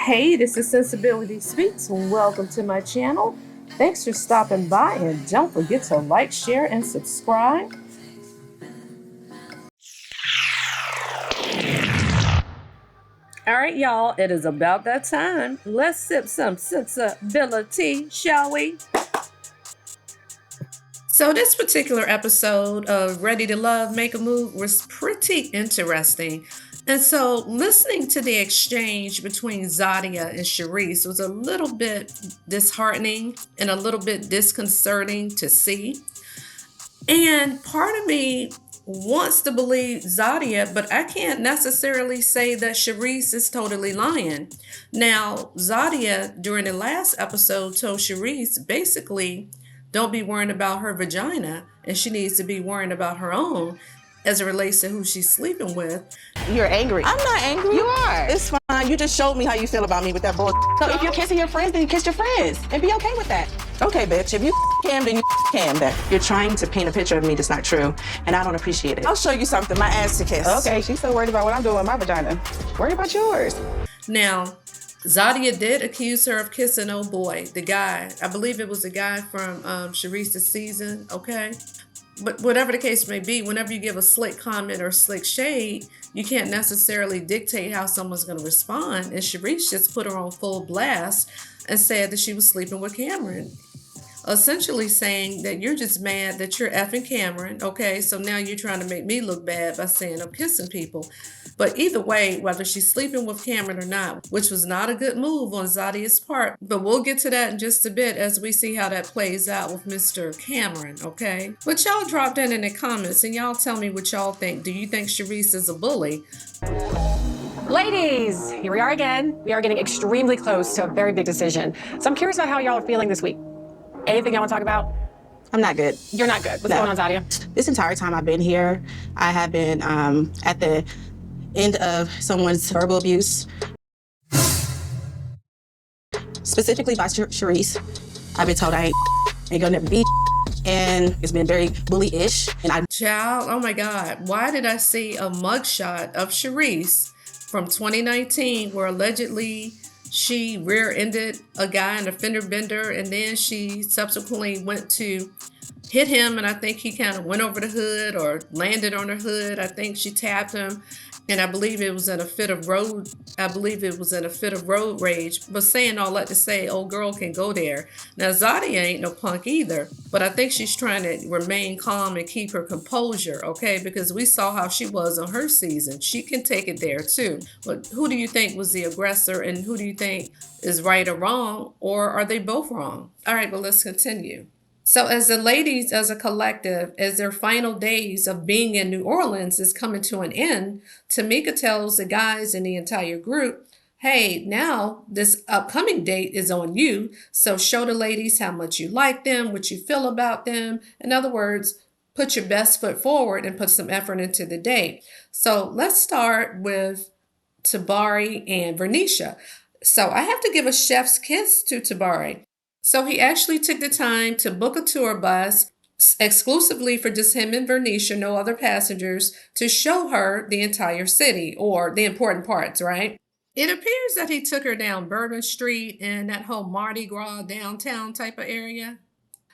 Hey, this is Sensibility Speaks. Welcome to my channel. Thanks for stopping by, and don't forget to like, share, and subscribe. All right, y'all, it is about that time. Let's sip some sensibility, shall we? So this particular episode of Ready to Love, Make a Move was pretty interesting. And so listening to the exchange between Zadia and Sharice was a little bit disheartening and a little bit disconcerting to see. And part of me wants to believe Zadia, but I can't necessarily say that Sharice is totally lying. Now, Zadia, during the last episode, told Sharice basically, don't be worrying about her vagina, and she needs to be worrying about her own as it relates to who she's sleeping with. You're angry. I'm not angry. You are. It's fine. You just showed me how you feel about me with that bull. So if you're kissing your friends, then you kiss your friends and be okay with that. Okay, bitch. If you Cam, then you Cam that. You're trying to paint a picture of me that's not true, and I don't appreciate it. I'll show you something. My ass to kiss. Okay, she's so worried about what I'm doing with my vagina. Worried about yours. Now, Zadia did accuse her of kissing old boy, the guy. I believe it was the guy from Sharice's season, okay? But whatever the case may be, whenever you give a slick comment or slick shade, you can't necessarily dictate how someone's going to respond. And Sharice just put her on full blast and said that she was sleeping with Cameron. Essentially saying that you're just mad that you're effing Cameron, okay? So now you're trying to make me look bad by saying I'm kissing people. But either way, whether she's sleeping with Cameron or not, which was not a good move on Zadia's part, but we'll get to that in just a bit as we see how that plays out with Mr. Cameron, okay? But y'all drop that in the comments and y'all tell me what y'all think. Do you think Sharice is a bully? Ladies, here we are again. We are getting extremely close to a very big decision. So I'm curious about how y'all are feeling this week. Anything y'all want to talk about? I'm not good. You're not good. What's going on, Zadia? This entire time I've been here, I have been at the end of someone's verbal abuse, specifically by Sharice. I've been told I ain't gonna never be, and it's been very bully-ish. And Child, oh my God, why did I see a mugshot of Sharice from 2019 where allegedly she rear-ended a guy in a fender bender, and then she subsequently went to hit him, and I think he kind of went over the hood or landed on her hood. I think she tapped him, and I believe it was in a fit of road rage. But saying all that to say, old girl can go there. Now, Zadia ain't no punk either, but I think she's trying to remain calm and keep her composure, okay? Because we saw how she was on her season. She can take it there too. But who do you think was the aggressor, and who do you think is right or wrong, or are they both wrong? All right, but let's continue. So as the ladies, as a collective, as their final days of being in New Orleans is coming to an end, Tamika tells the guys in the entire group, hey, now this upcoming date is on you. So show the ladies how much you like them, what you feel about them. In other words, put your best foot forward and put some effort into the date. So let's start with Tabari and Vernisha. So I have to give a chef's kiss to Tabari. So he actually took the time to book a tour bus exclusively for just him and Vernisha, no other passengers, to show her the entire city, or the important parts, right? It appears that he took her down Bourbon Street and that whole Mardi Gras downtown type of area.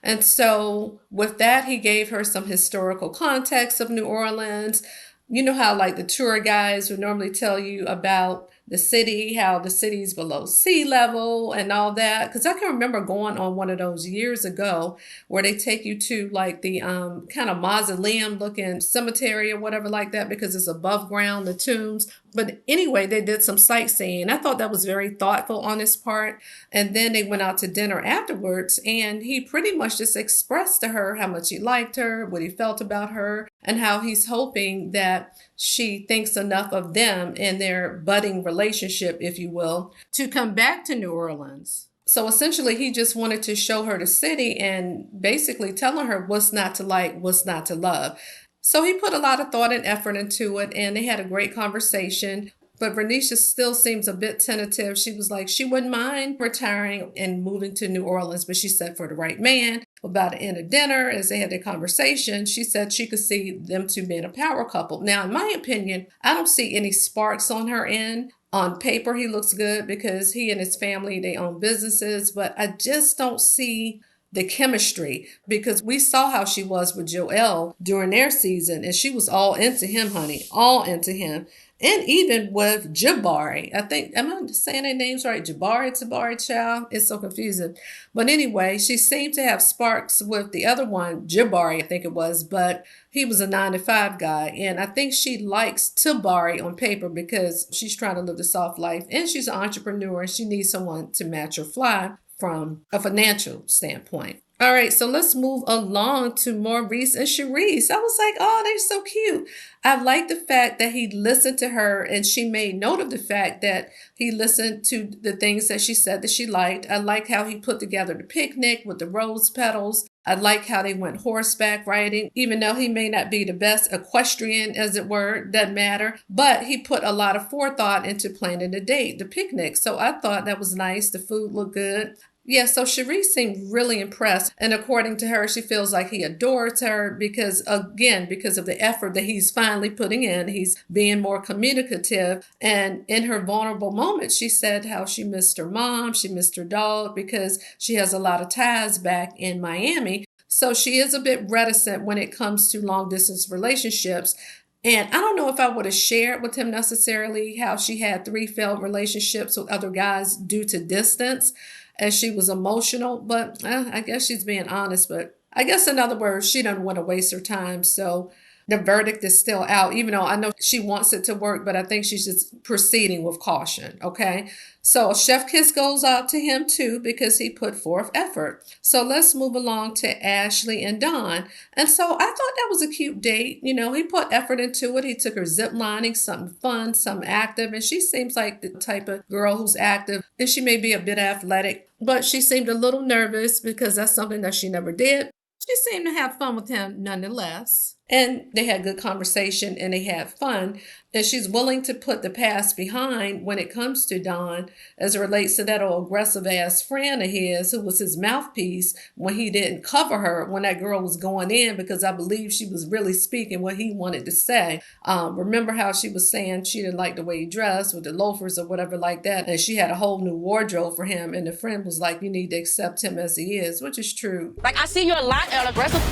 And so with that, he gave her some historical context of New Orleans. You know how like the tour guides would normally tell you about the city, how the city's below sea level and all that. Because I can remember going on one of those years ago where they take you to like the kind of mausoleum looking cemetery or whatever like that, because it's above ground, the tombs. But anyway, they did some sightseeing. I thought that was very thoughtful on his part. And then they went out to dinner afterwards, and he pretty much just expressed to her how much he liked her, what he felt about her, and how he's hoping that she thinks enough of them and their budding relationship, if you will, to come back to New Orleans. So essentially, he just wanted to show her the city and basically telling her what's not to like, what's not to love. So he put a lot of thought and effort into it, and they had a great conversation. But Vernisha still seems a bit tentative. She was like, she wouldn't mind retiring and moving to New Orleans, but she said for the right man. by the end of dinner, as they had their conversation, she said she could see them two being a power couple. Now, in my opinion, I don't see any sparks on her end. On paper, he looks good because he and his family, they own businesses, but I just don't see the chemistry, because we saw how she was with Joel during their season, and she was all into him, honey, all into him. And even with Jabari, I think, am I saying their names right? Jabari, child. It's so confusing. But anyway, she seemed to have sparks with the other one, Jabari, I think it was, but he was a 9-to-5 guy. And I think she likes Tabari on paper because she's trying to live the soft life and she's an entrepreneur and she needs someone to match her fly from a financial standpoint. All right, so let's move along to Maurice and Cherise. I was like, oh, they're so cute. I like the fact that he listened to her and she made note of the fact that he listened to the things that she said that she liked. I like how he put together the picnic with the rose petals. I like how they went horseback riding, even though he may not be the best equestrian, as it were, doesn't matter. But he put a lot of forethought into planning the date, the picnic. So I thought that was nice. The food looked good. Yeah, so Cherise seemed really impressed. And according to her, she feels like he adores her because, again, because of the effort that he's finally putting in. He's being more communicative. And in her vulnerable moments, she said how she missed her mom, she missed her dog because she has a lot of ties back in Miami. So she is a bit reticent when it comes to long distance relationships. And I don't know if I would have shared with him necessarily how she had 3 failed relationships with other guys due to distance, as she was emotional, but I guess she's being honest. But I guess in other words, she doesn't want to waste her time. So the verdict is still out, even though I know she wants it to work, but I think she's just proceeding with caution. Okay. So a chef kiss goes out to him too, because he put forth effort. So let's move along to Ashley and Dawn. And so I thought that was a cute date. You know, he put effort into it. He took her zip lining, something fun, something active. And she seems like the type of girl who's active, and she may be a bit athletic, but she seemed a little nervous because that's something that she never did. She seemed to have fun with him nonetheless. And they had good conversation and they had fun. And she's willing to put the past behind when it comes to Don, as it relates to that old aggressive ass friend of his who was his mouthpiece when he didn't cover her when that girl was going in, because I believe she was really speaking what he wanted to say. Remember how she was saying she didn't like the way he dressed with the loafers or whatever like that. And she had a whole new wardrobe for him. And the friend was like, you need to accept him as he is, which is true. Like, I see you a lot aggressive.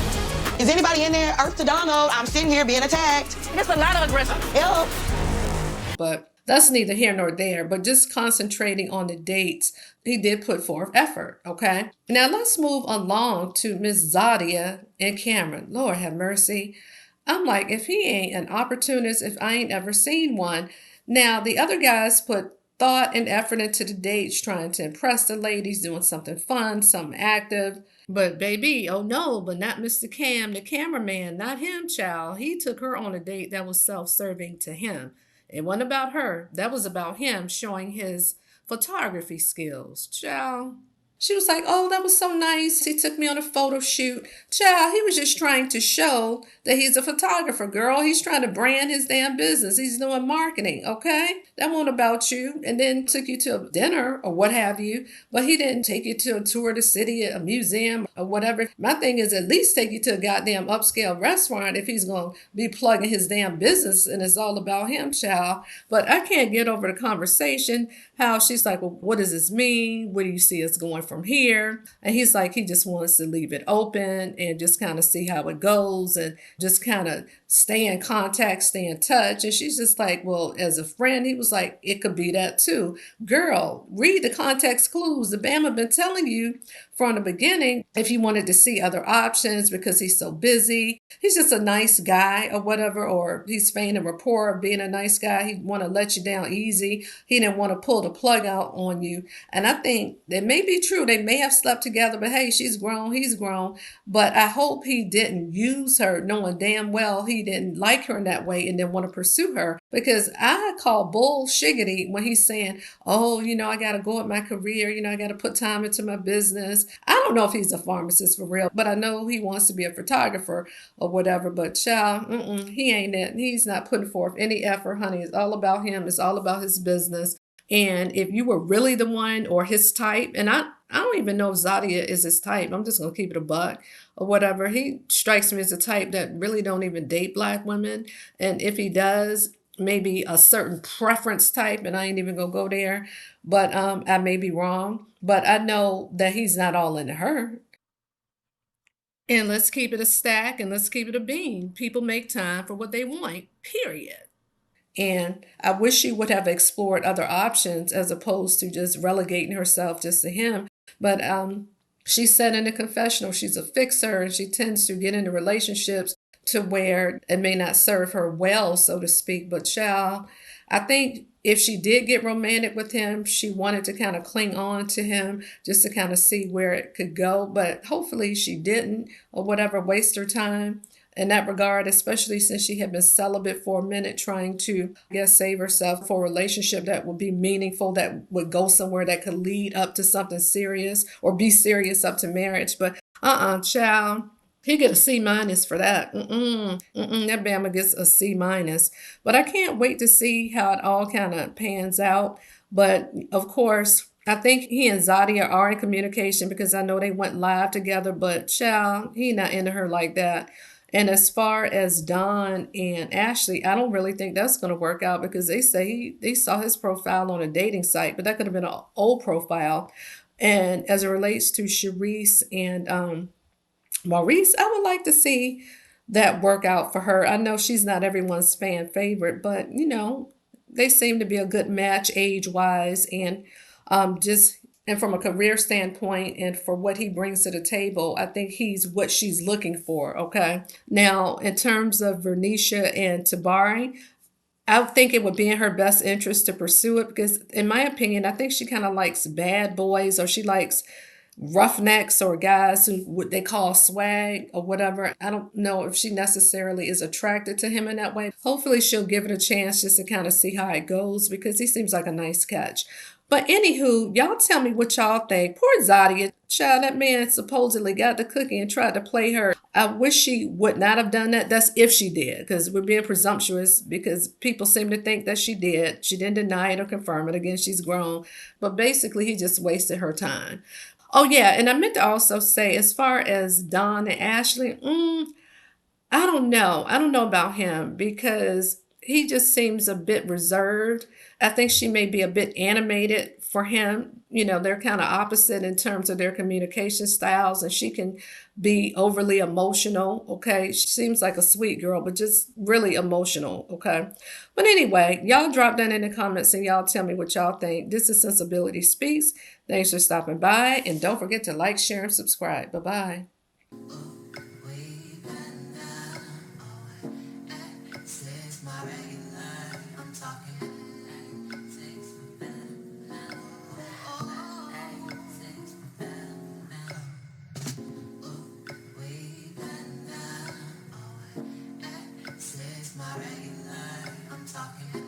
Is anybody in there? Earth to Donald. I'm sitting here being attacked. There's a lot of aggressive. Help. But that's neither here nor there, but just concentrating on the dates, he did put forth effort, okay? Now let's move along to Miss Zadia and Cameron. Lord have mercy. I'm like, if he ain't an opportunist, if I ain't ever seen one. Now, the other guys put thought and effort into the dates, trying to impress the ladies, doing something fun, something active. But baby, oh no, but not Mr. Cam, the cameraman, not him, child. He took her on a date that was self-serving to him. It wasn't about her. That was about him showing his photography skills, child. She was like, oh, that was so nice. He took me on a photo shoot. Child, he was just trying to show that he's a photographer, girl. He's trying to brand his damn business. He's doing marketing, okay? That wasn't about you. And then took you to a dinner or what have you. But he didn't take you to a tour of the city, a museum or whatever. My thing is at least take you to a goddamn upscale restaurant if he's going to be plugging his damn business and it's all about him, child. But I can't get over the conversation, how she's like, well, what does this mean? Where do you see us going from here? And he's like, he just wants to leave it open and just kind of see how it goes and just kind of stay in contact, stay in touch. And she's just like, well, as a friend, he was like, it could be that too. Girl, read the context clues. The Bama been telling you from the beginning if you wanted to see other options because he's so busy. He's just a nice guy or whatever, or he's feigning rapport of being a nice guy. He want to let you down easy. He didn't want to pull the plug out on you. And I think that may be true. They may have slept together, but hey, she's grown, he's grown. But I hope he didn't use her knowing damn well he didn't like her in that way and then want to pursue her. Because I call bullshiggity when he's saying, oh, I got to go at my career. I got to put time into my business. I don't know if he's a pharmacist for real, but I know he wants to be a photographer or whatever. But child, he ain't it. He's not putting forth any effort, honey. It's all about him. It's all about his business. And if you were really the one or his type, and I I don't even know if Zadia is his type. I'm just gonna keep it a buck or whatever. He strikes me as a type that really don't even date black women. And if he does, maybe a certain preference type, and I ain't even gonna go there. But I may be wrong. But I know that he's not all into her. And let's keep it a stack and let's keep it a beam. People make time for what they want, period. And I wish she would have explored other options as opposed to just relegating herself just to him. But she said in the confessional she's a fixer and she tends to get into relationships to where it may not serve her well, so to speak. But child, I think if she did get romantic with him, she wanted to kind of cling on to him just to kind of see where it could go. But hopefully she didn't or whatever, waste her time in that regard, especially since she had been celibate for a minute, trying to, I guess, save herself for a relationship that would be meaningful, that would go somewhere, that could lead up to something serious or be serious up to marriage. But child, he get a C minus for that. That Bama gets a C minus. But I can't wait to see how it all kind of pans out. But of course, I think he and Zadia are in communication because I know they went live together. But child, he not into her like that. And as far as Don and Ashley, I don't really think that's going to work out because they say they saw his profile on a dating site, but that could have been an old profile. And as it relates to Sharice and Maurice, I would like to see that work out for her. I know she's not everyone's fan favorite, but they seem to be a good match age wise and just and from a career standpoint and for what he brings to the table, I think he's what she's looking for. Okay. Now, in terms of Vernisha and Tabari, I think it would be in her best interest to pursue it because, in my opinion, I think she kind of likes bad boys or she likes roughnecks or guys who what they call swag or whatever. I don't know if she necessarily is attracted to him in that way. Hopefully she'll give it a chance just to kind of see how it goes because he seems like a nice catch. But anywho, y'all tell me what y'all think. Poor Zadia. Child, that man supposedly got the cookie and tried to play her. I wish she would not have done that. That's if she did, because we're being presumptuous because people seem to think that she did. She didn't deny it or confirm it. Again, she's grown. But basically, he just wasted her time. Oh, yeah, and I meant to also say, as far as Don and Ashley, I don't know. I don't know about him because he just seems a bit reserved. I think she may be a bit animated for him. They're kind of opposite in terms of their communication styles, and she can be overly emotional. Okay. She seems like a sweet girl, but just really emotional. Okay. But anyway, y'all drop down in the comments and y'all tell me what y'all think. This is Sensibility Speaks. Thanks for stopping by. And don't forget to like, share, and subscribe. Bye-bye. My regular, I'm talking.